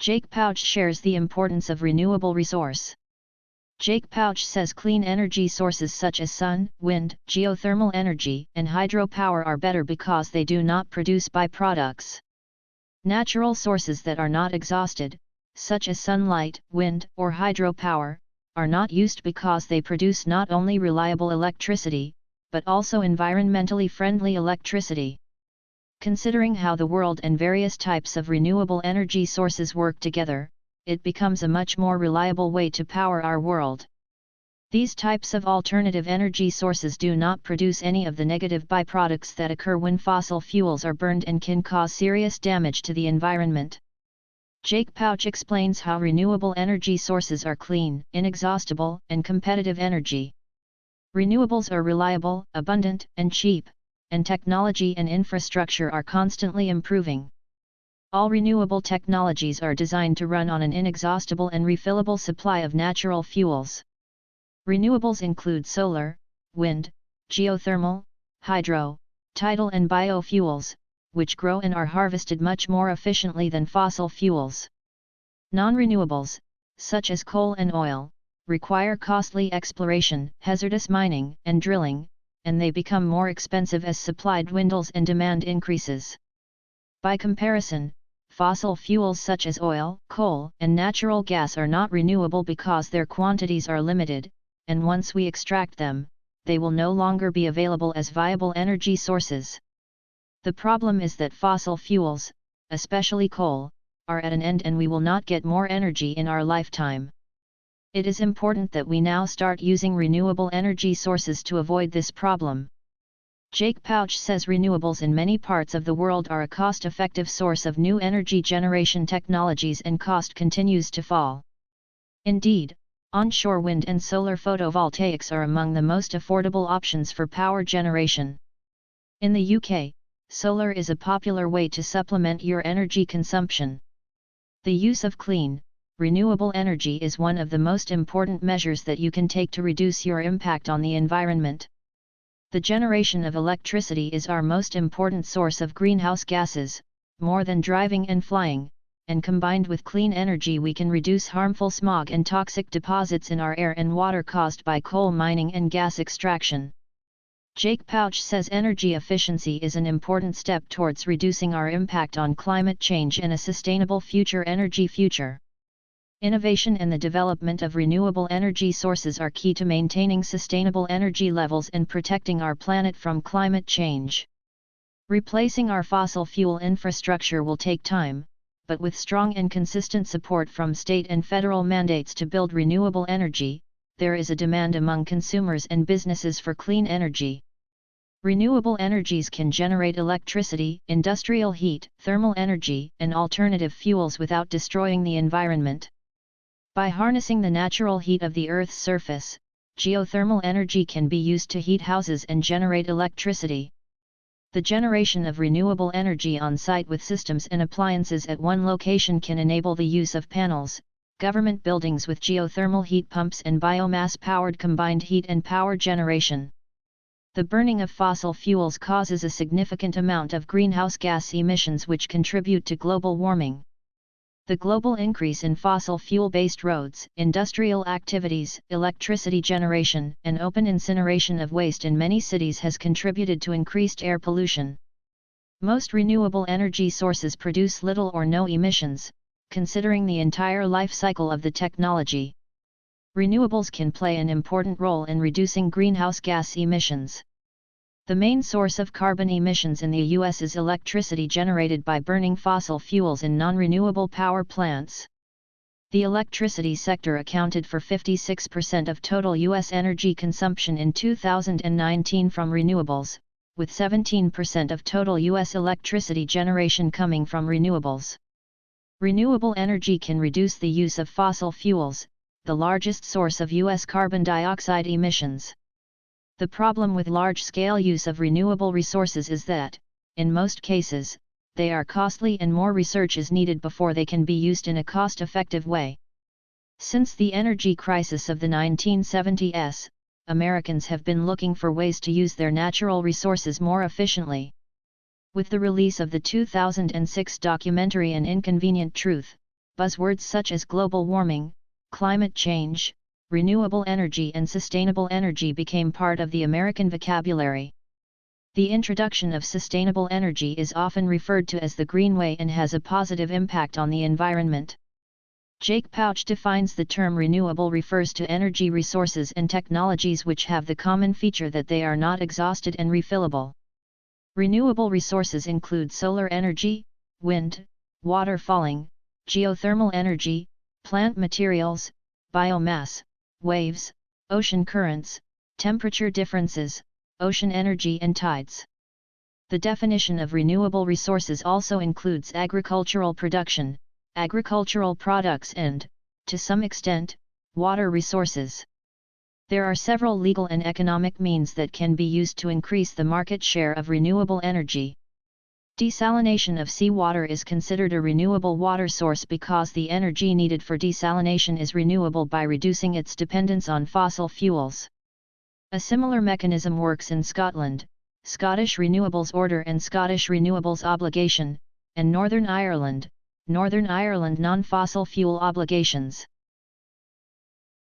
Jake Pautsch shares the importance of renewable resource. Jake Pautsch says clean energy sources such as sun, wind, geothermal energy, and hydropower are better because they do not produce byproducts. Natural sources that are not exhausted, such as sunlight, wind, or hydropower, are not used because they produce not only reliable electricity, but also environmentally friendly electricity. Considering how the world and various types of renewable energy sources work together, it becomes a much more reliable way to power our world. These types of alternative energy sources do not produce any of the negative byproducts that occur when fossil fuels are burned and can cause serious damage to the environment. Jake Pautsch explains how renewable energy sources are clean, inexhaustible, and competitive energy. Renewables are reliable, abundant, and cheap, and technology and infrastructure are constantly improving. All renewable technologies are designed to run on an inexhaustible and refillable supply of natural fuels. Renewables include solar, wind, geothermal, hydro, tidal and biofuels, which grow and are harvested much more efficiently than fossil fuels. Non-renewables, such as coal and oil, require costly exploration, hazardous mining, and drilling, and they become more expensive as supply dwindles and demand increases. By comparison, fossil fuels such as oil, coal, and natural gas are not renewable because their quantities are limited, and once we extract them, they will no longer be available as viable energy sources. The problem is that fossil fuels, especially coal, are at an end and we will not get more energy in our lifetime. It is important that we now start using renewable energy sources to avoid this problem. Jake Pautsch says renewables in many parts of the world are a cost-effective source of new energy generation technologies and cost continues to fall. Indeed, onshore wind and solar photovoltaics are among the most affordable options for power generation. In the UK, solar is a popular way to supplement your energy consumption. The use of clean, renewable energy is one of the most important measures that you can take to reduce your impact on the environment. The generation of electricity is our most important source of greenhouse gases, more than driving and flying, and combined with clean energy we can reduce harmful smog and toxic deposits in our air and water caused by coal mining and gas extraction. Jake Pautsch says energy efficiency is an important step towards reducing our impact on climate change and a sustainable energy future. Innovation and the development of renewable energy sources are key to maintaining sustainable energy levels and protecting our planet from climate change. Replacing our fossil fuel infrastructure will take time, but with strong and consistent support from state and federal mandates to build renewable energy, there is a demand among consumers and businesses for clean energy. Renewable energies can generate electricity, industrial heat, thermal energy, and alternative fuels without destroying the environment. By harnessing the natural heat of the Earth's surface, geothermal energy can be used to heat houses and generate electricity. The generation of renewable energy on site with systems and appliances at one location can enable the use of panels, government buildings with geothermal heat pumps and biomass-powered combined heat and power generation. The burning of fossil fuels causes a significant amount of greenhouse gas emissions which contribute to global warming. The global increase in fossil fuel-based roads, industrial activities, electricity generation, and open incineration of waste in many cities has contributed to increased air pollution. Most renewable energy sources produce little or no emissions, considering the entire life cycle of the technology. Renewables can play an important role in reducing greenhouse gas emissions. The main source of carbon emissions in the U.S. is electricity generated by burning fossil fuels in non-renewable power plants. The electricity sector accounted for 56% of total U.S. energy consumption in 2019 from renewables, with 17% of total U.S. electricity generation coming from renewables. Renewable energy can reduce the use of fossil fuels, the largest source of U.S. carbon dioxide emissions. The problem with large-scale use of renewable resources is that, in most cases, they are costly and more research is needed before they can be used in a cost-effective way. Since the energy crisis of the 1970s, Americans have been looking for ways to use their natural resources more efficiently. With the release of the 2006 documentary An Inconvenient Truth, buzzwords such as global warming, climate change, renewable energy and sustainable energy became part of the American vocabulary. The introduction of sustainable energy is often referred to as the green way and has a positive impact on the environment. Jake Pautsch defines the term renewable refers to energy resources and technologies which have the common feature that they are not exhausted and refillable. Renewable resources include solar energy, wind, water falling, geothermal energy, plant materials, biomass, waves, ocean currents, temperature differences, ocean energy and tides. The definition of renewable resources also includes agricultural production, agricultural products and, to some extent, water resources. There are several legal and economic means that can be used to increase the market share of renewable energy. Desalination of seawater is considered a renewable water source because the energy needed for desalination is renewable by reducing its dependence on fossil fuels. A similar mechanism works in Scotland, Scottish Renewables Order and Scottish Renewables Obligation, and Northern Ireland non-fossil fuel obligations.